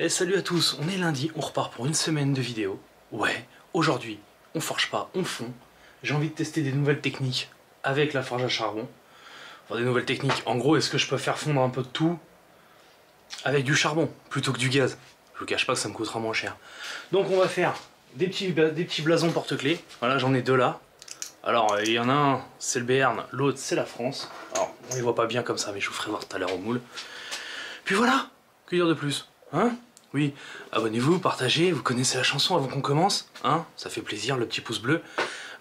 Et salut à tous, on est lundi, on repart pour une semaine de vidéos. Ouais, aujourd'hui, on forge pas, on fond. J'ai envie de tester des nouvelles techniques avec la forge à charbon. Enfin, des nouvelles techniques. En gros, est-ce que je peux faire fondre un peu de tout avec du charbon plutôt que du gaz? Je vous cache pas que ça me coûtera moins cher. Donc on va faire des petits blasons porte-clés. Voilà, j'en ai deux là. Alors, il y en a un, c'est le Béarn, l'autre, c'est la France. Alors, on les voit pas bien comme ça, mais je vous ferai voir tout à l'heure au moule. Puis voilà, que dire de plus, hein? Oui, abonnez-vous, partagez, vous connaissez la chanson avant qu'on commence, hein? Ça fait plaisir, le petit pouce bleu.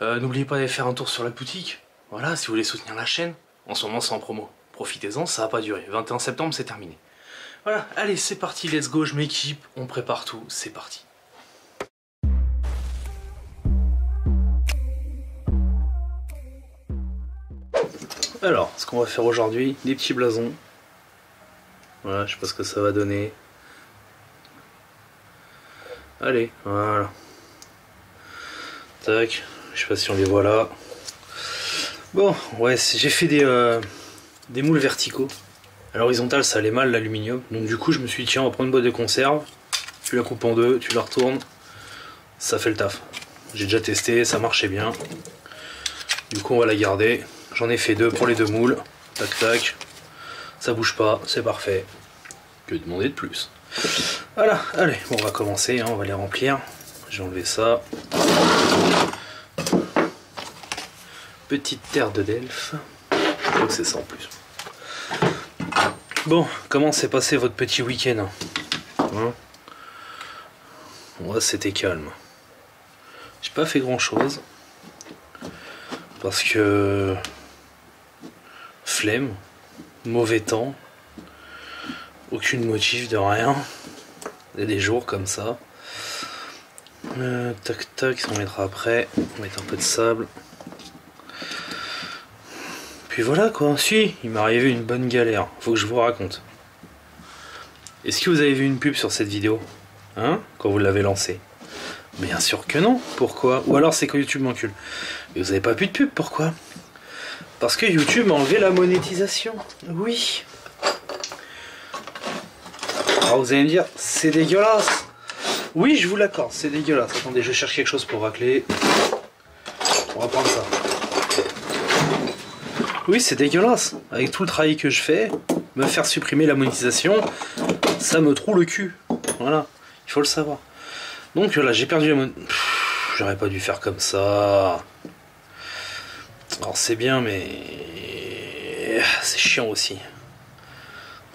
N'oubliez pas d'aller faire un tour sur la boutique. Voilà, si vous voulez soutenir la chaîne. En ce moment, c'est en promo. Profitez-en, ça va pas durer. 21 septembre, c'est terminé. Voilà, allez, c'est parti, let's go, je m'équipe, on prépare tout, c'est parti. Alors, ce qu'on va faire aujourd'hui, des petits blasons. Voilà, je sais pas ce que ça va donner. Allez, voilà. Tac, je sais pas si on les voit là. Bon, ouais, j'ai fait des moules verticaux. À l'horizontale, ça allait mal l'aluminium. Donc du coup, je me suis dit, tiens, on va prendre une boîte de conserve. Tu la coupes en deux, tu la retournes. Ça fait le taf. J'ai déjà testé, ça marchait bien. Du coup, on va la garder. J'en ai fait deux pour les deux moules. Tac, tac. Ça bouge pas, c'est parfait. Que demander de plus? Voilà, allez, bon, on va commencer, hein, on va les remplir. J'ai enlevé ça. Petite terre de Delphes. Je crois que c'est ça en plus. Bon, comment s'est passé votre petit week-end, hein? Ouais, c'était calme. J'ai pas fait grand chose. Parce que... flemme. Mauvais temps. Aucune motif de rien. Il y a des jours comme ça. Tac tac, on mettra après. On va mettre un peu de sable. Puis voilà quoi. Si, il m'est arrivé une bonne galère. Faut que je vous raconte. Est-ce que vous avez vu une pub sur cette vidéo? Hein? Quand vous l'avez lancée? Bien sûr que non. Pourquoi? Ou alors c'est que YouTube m'encule. Mais vous avez pas plus de pub, pourquoi? Parce que YouTube m'a enlevé la monétisation. Oui. Alors vous allez me dire, c'est dégueulasse. Oui, je vous l'accorde, c'est dégueulasse. Attendez, je cherche quelque chose pour racler. On va prendre ça. Oui, c'est dégueulasse. Avec tout le travail que je fais, me faire supprimer la monétisation, ça me troue le cul. Voilà, il faut le savoir. Donc là, j'ai perdu la monétisation. J'aurais pas dû faire comme ça. Alors c'est bien, mais c'est chiant aussi.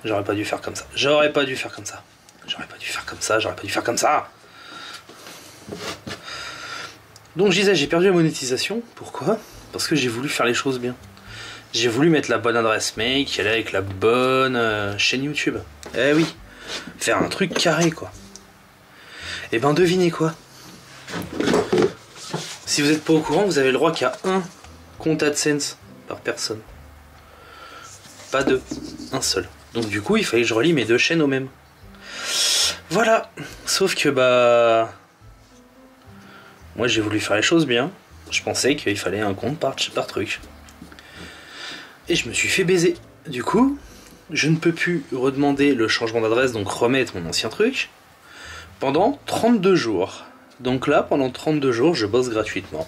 J'aurais pas dû faire comme ça. J'aurais pas dû faire comme ça. J'aurais pas dû faire comme ça. J'aurais pas dû faire comme ça. Donc je disais, j'ai perdu la monétisation. Pourquoi? Parce que j'ai voulu faire les choses bien. J'ai voulu mettre la bonne adresse mail qui allait avec la bonne chaîne YouTube. Eh oui. Faire un truc carré, quoi. Et ben devinez quoi. Si vous n'êtes pas au courant, vous avez le droit qu'il y a un compte AdSense par personne. Pas deux. Un seul. Donc du coup, il fallait que je relie mes deux chaînes au même. Voilà. Sauf que bah... moi, j'ai voulu faire les choses bien. Je pensais qu'il fallait un compte par truc. Et je me suis fait baiser. Du coup, je ne peux plus redemander le changement d'adresse, donc remettre mon ancien truc, pendant 32 jours. Donc là, pendant 32 jours, je bosse gratuitement.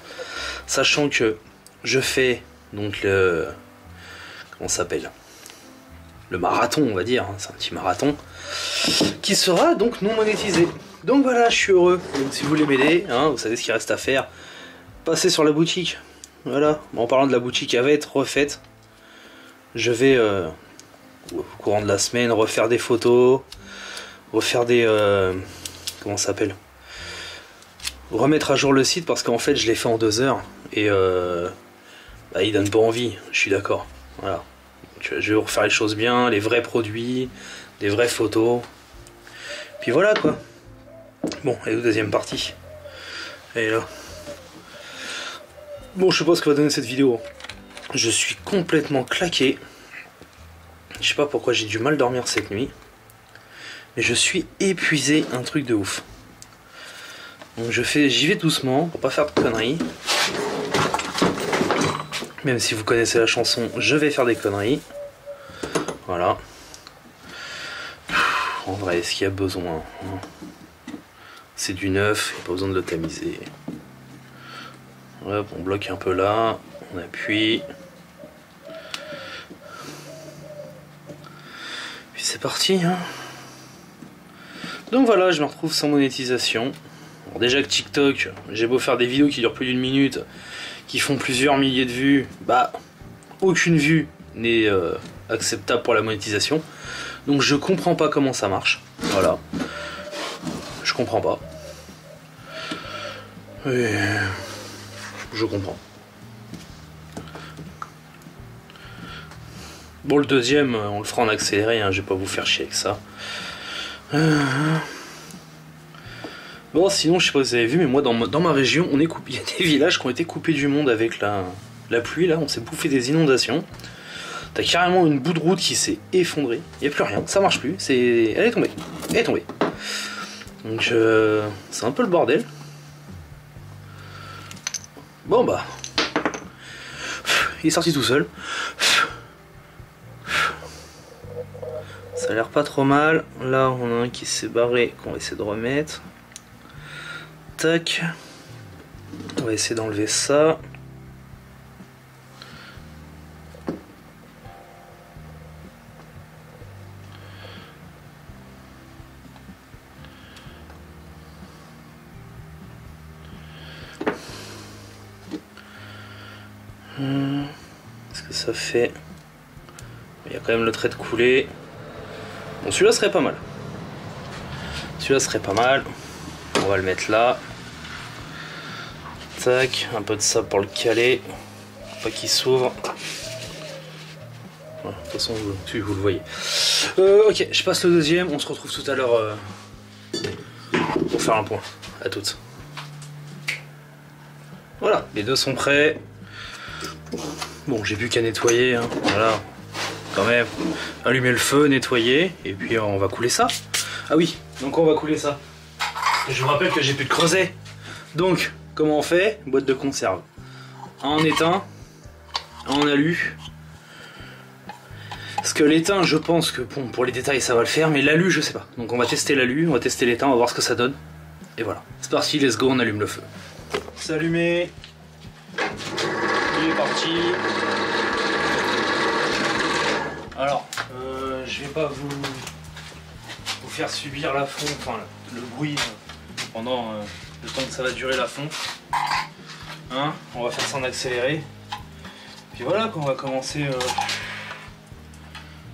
Sachant que je fais donc le... comment ça s'appelle ? Le marathon, on va dire, hein, c'est un petit marathon, qui sera donc non monétisé. Donc voilà, je suis heureux. Donc si vous voulez m'aider, hein, vous savez ce qu'il reste à faire. Passez sur la boutique. Voilà, en parlant de la boutique, elle va être refaite. Je vais, au courant de la semaine, refaire des photos, refaire des... comment ça s'appelle ? Remettre à jour le site, parce qu'en fait, je l'ai fait en 2 heures, et bah, il donne pas envie, je suis d'accord. Voilà. Je vais refaire les choses bien, les vrais produits, des vraies photos. Puis voilà quoi. Bon, et la deuxième partie. Et là. Bon, je sais pas ce que va donner cette vidéo. Je suis complètement claqué. Je sais pas pourquoi j'ai du mal dormir cette nuit. Mais je suis épuisé, un truc de ouf. Donc j'y vais doucement pour pas faire de conneries. Même si vous connaissez la chanson, je vais faire des conneries. Voilà. vrai, est-ce qu'il y a besoin? C'est du neuf, il n'y a pas besoin de le tamiser. Hop, on bloque un peu là, on appuie. Puis c'est parti, hein. Donc voilà, je me retrouve sans monétisation. Alors déjà que TikTok, j'ai beau faire des vidéos qui durent plus d'une minute, qui font plusieurs milliers de vues, bah aucune vue n'est acceptable pour la monétisation. Donc je comprends pas comment ça marche. Voilà. Je comprends pas. Et je comprends. Bon, le deuxième, on le fera en accéléré, hein, je vais pas vous faire chier avec ça. Bon, sinon, je sais pas si vous avez vu, mais moi, dans ma région, on est coupé. Il y a des villages qui ont été coupés du monde avec la pluie, là, on s'est bouffé des inondations. T'as carrément une bout de route qui s'est effondrée, il n'y a plus rien, ça marche plus, elle est tombée, elle est tombée. Donc, c'est un peu le bordel. Bon, bah, il est sorti tout seul. Ça a l'air pas trop mal. Là, on a un qui s'est barré, qu'on va essayer de remettre. Tac. On va essayer d'enlever ça. Qu'est-ce que ça fait? Il y a quand même le trait de coulée. Bon, celui-là serait pas mal. Celui-là serait pas mal. On va le mettre là. Tac, un peu de ça pour le caler. Pas qu'il s'ouvre. Voilà, de toute façon, vous le voyez. Ok, je passe le deuxième. On se retrouve tout à l'heure pour faire un point. À toutes. Voilà, les deux sont prêts. Bon, j'ai plus qu'à nettoyer. Hein. Voilà. Quand même, allumer le feu, nettoyer, et puis on va couler ça. Ah oui, donc on va couler ça. Et je vous rappelle que j'ai plus de creuset. Donc, comment on fait? Boîte de conserve. Un en étain, un en alu. Parce que l'étain, je pense que bon, pour les détails ça va le faire, mais l'alu, je sais pas. Donc on va tester l'alu, on va tester l'étain, on va voir ce que ça donne. Et voilà, c'est parti, let's go, on allume le feu. C'est allumé. Il est parti. Alors, je vais pas vous faire subir la fonte, enfin le bruit pendant le temps que ça va durer la fonte. Hein, on va faire ça en accéléré. Puis voilà, qu'on va commencer.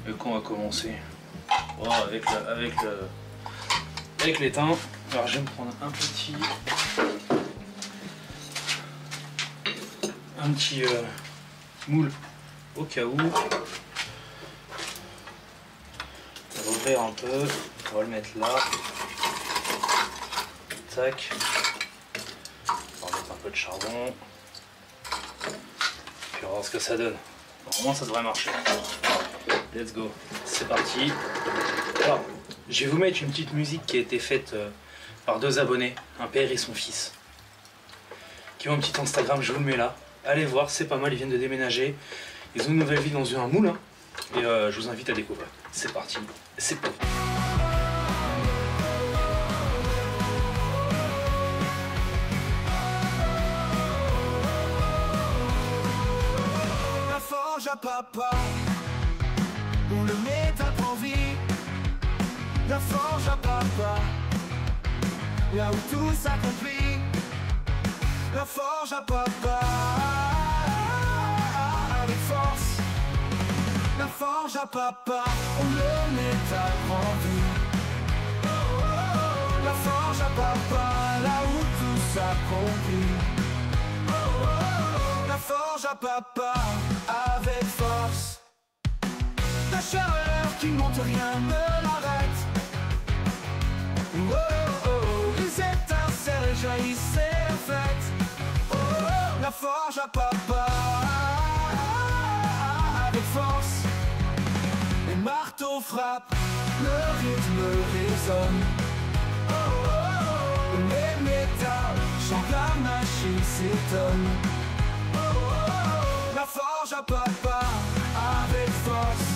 Oh, avec l'étain. Alors je vais me prendre un petit moule au cas où. On va ouvrir un peu, on va le mettre là. Tac. On va mettre un peu de charbon. Puis on va voir ce que ça donne. Normalement ça devrait marcher. Let's go. C'est parti. Alors, je vais vous mettre une petite musique qui a été faite par deux abonnés, un père et son fils, qui ont un petit Instagram, je vous le mets là. Allez voir, c'est pas mal, ils viennent de déménager. Ils ont une nouvelle vie dans un moule. Hein, et je vous invite à découvrir. C'est parti, c'est parti. La forge à papa, on le met à ton vie. La forge à papa, là où tout s'accomplit. La forge à papa, avec force. La forge à papa, on le met à grandir. La forge à papa, là où tout s'accomplit. La forge à papa, avec force. La chaleur qui monte, rien ne l'arrête. Oh, oh, oh, les étincelles jaillissent et fêtes. Oh, oh, la forge à papa, avec force. Les marteaux frappent, le rythme résonne. Oh, oh, oh, les métals chantent, la machine s'étonne. Oh, oh, oh, la forge à papa, avec force.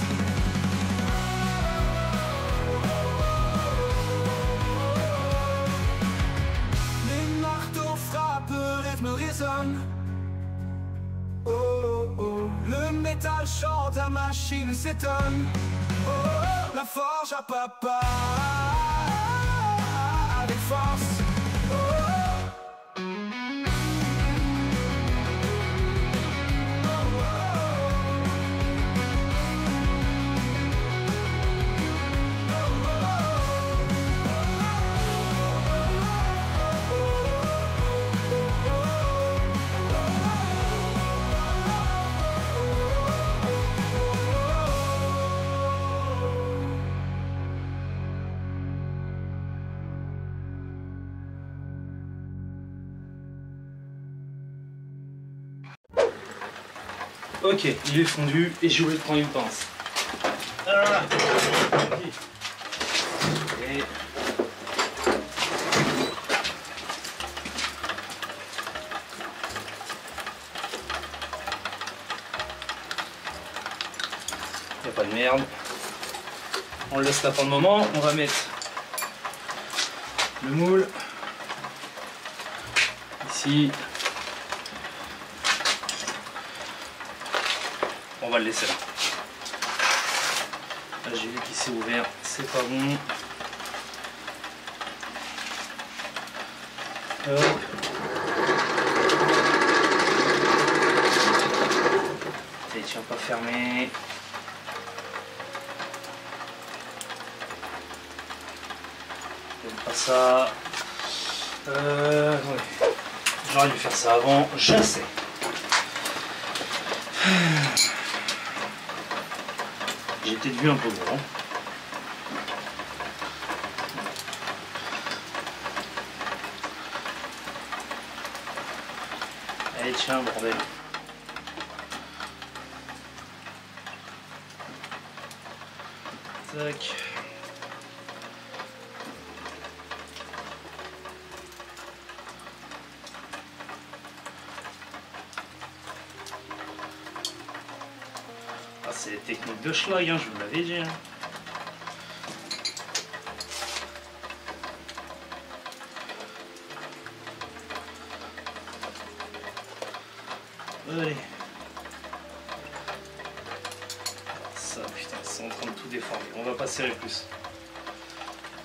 s'étonne. Oh, oh, oh. Le métal chante, la machine s'étonne. Oh, oh, la forge à papa avec force. Oh, oh. Ok, il est fondu et j'ai oublié de prendre une pince. Ah. Et... y a pas de merde. On le laisse là pour le moment. On va mettre le moule ici. On va le laisser là. Là j'ai vu qu'il s'est ouvert, c'est pas bon. Hop. Et tiens pas fermé. J'aime pas ça. Ouais. J'aurais dû faire ça avant, je sais. J'ai peut-être vu un peu gros. Allez tiens bordel. Tac. C'est les techniques de schlag, hein, je vous l'avais dit. Hein. Allez. Ça, putain, c'est en train de tout déformer. On va pas serrer plus.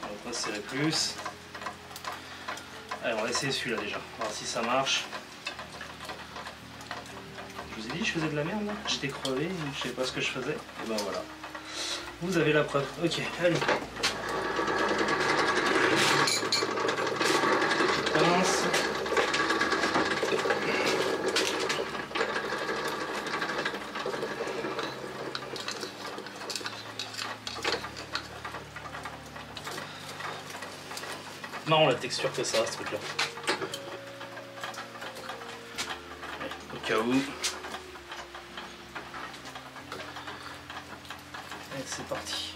On va pas serrer plus. Allez, on va essayer celui-là déjà. On va voir si ça marche. Je vous ai dit, je faisais de la merde là. J'étais crevé, je sais pas ce que je faisais. Et ben voilà. Vous avez la preuve. Ok, allez. Pince. Marrant la texture que ça, ce truc là. Au cas où. Allez, c'est parti.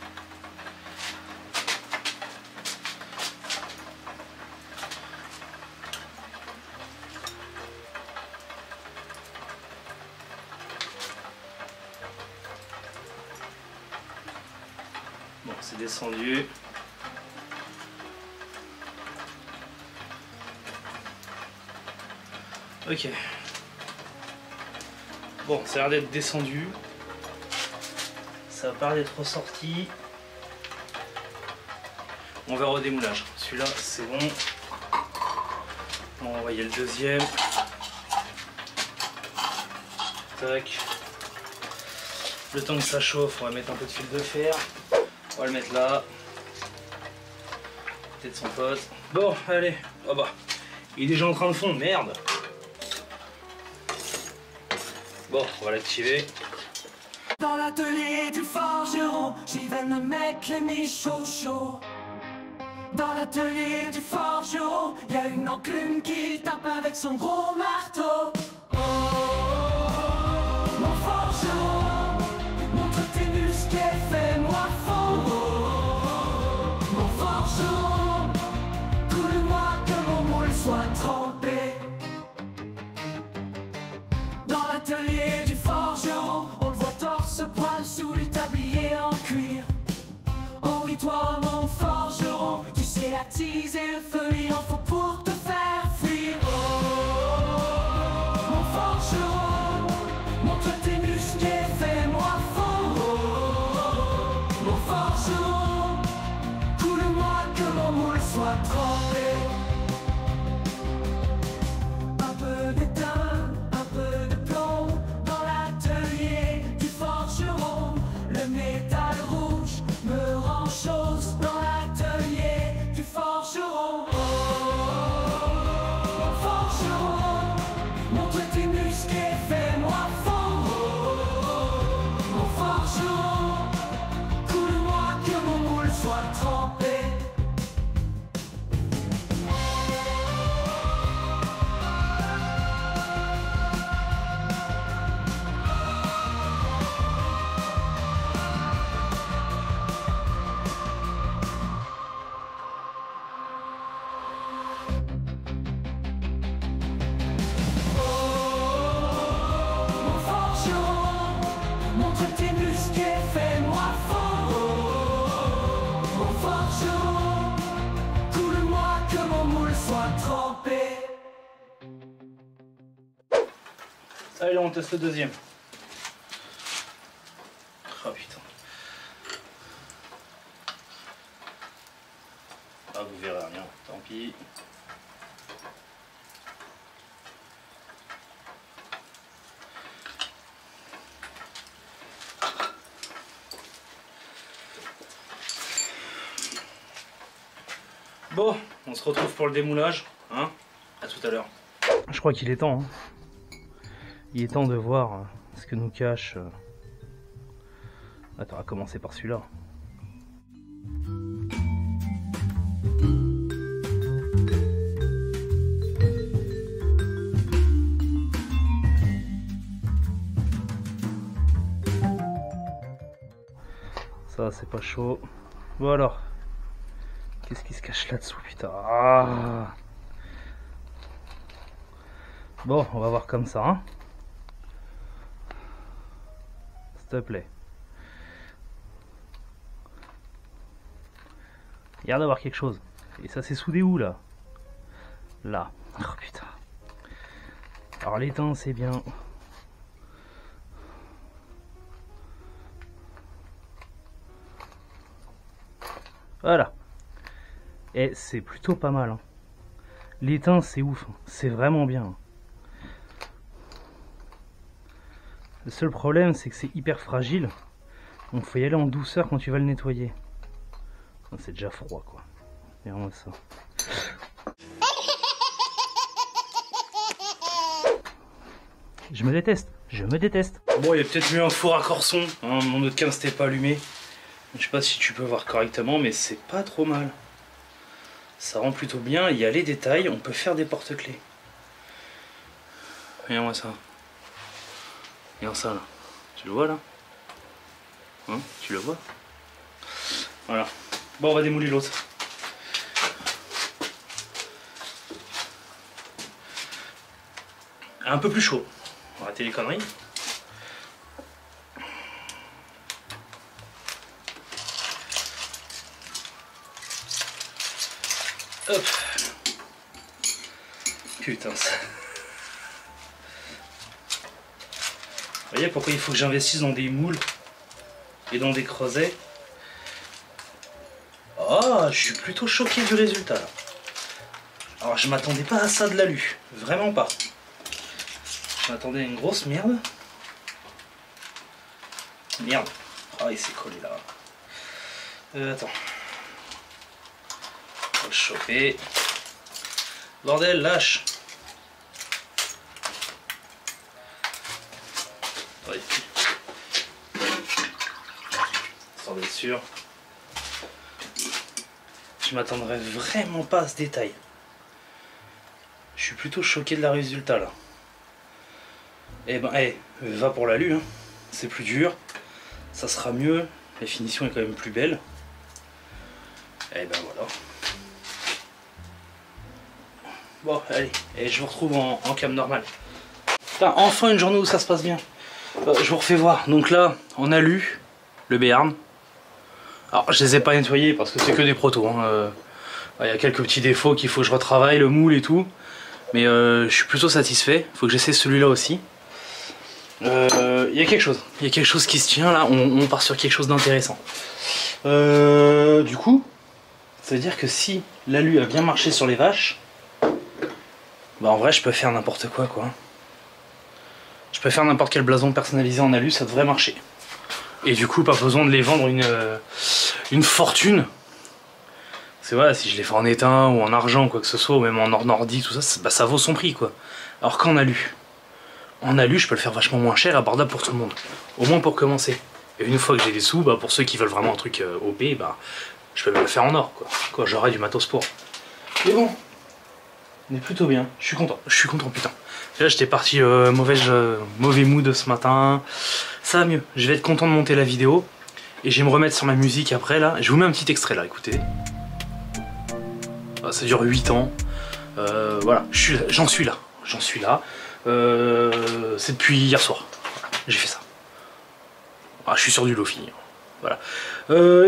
Bon, c'est descendu. Ok. Bon, ça a l'air d'être descendu. Ça a pas l'air d'être ressorti. On verra au démoulage. Celui-là, c'est bon. On va envoyer le deuxième. Tac. Le temps que ça chauffe, on va mettre un peu de fil de fer. On va le mettre là. Peut-être son pote. Bon, allez. Oh bah. Il est déjà en train de fondre, merde. Bon, on va l'activer. Dans l'atelier du forgeron, j'y vais le mec les michos chauds. Dans l'atelier du forgeron, y a une enclume qui tape avec son gros marteau. Oh, mon forgeron, montre tes muscles et fais-moi fondre. Mon forgeron, coule-moi que mon moule soit trempé. Dans l'atelier du forgeron, on le voit torse-poil sous le tablier en cuir. Oh oui toi mon forgeron, tu sais attiser le feu, il en faut pour te faire fuir. Oh, Mon forgeron, montre tes muscles et fais-moi fort. Mon forgeron, coule-moi que mon moule soit trempé. Allez, on teste le deuxième. Oh putain. Ah, vous verrez rien, tant pis. Bon, on se retrouve pour le démoulage, hein? À tout à l'heure. Je crois qu'il est temps, hein. Il est temps de voir ce que nous cache. Attends, on va commencer par celui-là. Ça, c'est pas chaud. Bon alors, qu'est-ce qui se cache là-dessous, putain? Ah. Bon, on va voir comme ça, hein. S'il te plaît. Il y a d'avoir quelque chose. Et ça, c'est soudé où, là? Là. Oh putain. Alors l'étain, c'est bien. Voilà. Et c'est plutôt pas mal, hein. L'étain, c'est ouf. C'est vraiment bien. Le seul problème, c'est que c'est hyper fragile. Donc faut y aller en douceur quand tu vas le nettoyer. C'est déjà froid, quoi. Regarde-moi ça. Je me déteste. Je me déteste. Bon, il y a peut-être eu un four à corson. Hein, mon autre cam s'était pas allumé. Je sais pas si tu peux voir correctement, mais c'est pas trop mal. Ça rend plutôt bien. Il y a les détails. On peut faire des porte-clés. Regarde-moi ça. Regarde ça là. Tu le vois là? Hein? Tu le vois? Voilà. Bon, on va démouler l'autre. Un peu plus chaud. On va arrêter les conneries. Hop. Putain ça. Vous voyez pourquoi il faut que j'investisse dans des moules et dans des creusets. Oh, je suis plutôt choqué du résultat là. Alors je m'attendais pas à ça de l'alu, vraiment pas. Je m'attendais à une grosse merde. Merde. Ah, il s'est collé là. Attends. Faut le choper. Bordel, lâche. Ouais. Sans être sûr. Je m'attendrais vraiment pas à ce détail. Je suis plutôt choqué de la résultat là. Eh ben, va pour l'alu, hein. C'est plus dur, ça sera mieux, la finition est quand même plus belle. Et ben voilà. Bon, allez, et je vous retrouve en cam normal. Putain, enfin une journée où ça se passe bien. Je vous refais voir. Donc là, on a lu le Béarn. Alors, je les ai pas nettoyés parce que c'est que des protos. Hein. Il y a quelques petits défauts qu'il faut que je retravaille, le moule et tout. Mais je suis plutôt satisfait. Il faut que j'essaie celui-là aussi. Il y a quelque chose. Il y a quelque chose qui se tient là. On part sur quelque chose d'intéressant. Du coup, ça veut dire que si l'alu a bien marché sur les vaches, bah en vrai, je peux faire n'importe quoi, quoi. Je peux faire n'importe quel blason personnalisé en alu, ça devrait marcher. Et du coup, pas besoin de les vendre une fortune. C'est vrai, si je les fais en étain ou en argent ou quoi que ce soit, ou même en or nordique, tout ça, bah, ça vaut son prix, quoi. Alors qu'en alu, je peux le faire vachement moins cher, abordable pour tout le monde. Au moins pour commencer. Et une fois que j'ai des sous, bah, pour ceux qui veulent vraiment un truc OP, bah, je peux me le faire en or, quoi. J'aurai du matos pour. Mais bon, on est plutôt bien. Je suis content, putain. Là, j'étais parti mauvais mood ce matin. Ça va mieux. Je vais être content de monter la vidéo. Et je vais me remettre sur ma musique après, là. Je vous mets un petit extrait, là, écoutez. Ça dure 8 ans. Voilà, j'en suis là. C'est depuis hier soir. Voilà, j'ai fait ça. Ah, je suis sur du Lofi. Voilà.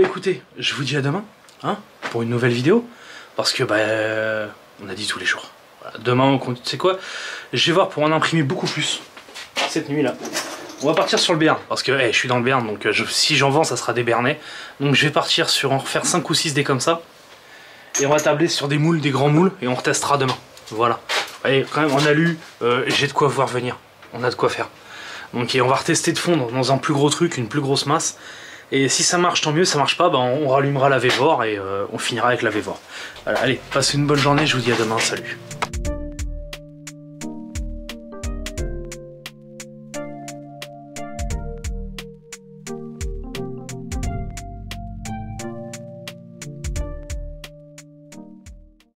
Écoutez, je vous dis à demain, hein, pour une nouvelle vidéo. Parce que, on a dit tous les jours. Voilà, demain, on compte. Tu sais quoi? Je vais voir pour en imprimer beaucoup plus. Cette nuit-là. On va partir sur le Béarn. Parce que, je suis dans le Béarn. Donc, si j'en vends, ça sera des Béarnais. Donc, je vais partir sur en refaire 5 ou 6 des comme ça. Et on va tabler sur des moules, des grands moules. Et on retestera demain. Voilà. Allez, quand même, en alu, j'ai de quoi voir venir. On a de quoi faire. Donc on va retester de fondre dans un plus gros truc, une plus grosse masse. Et si ça marche, tant mieux. Ça marche pas, on rallumera la Vévore et on finira avec la Vévore. Voilà, allez, passez une bonne journée. Je vous dis à demain. Salut.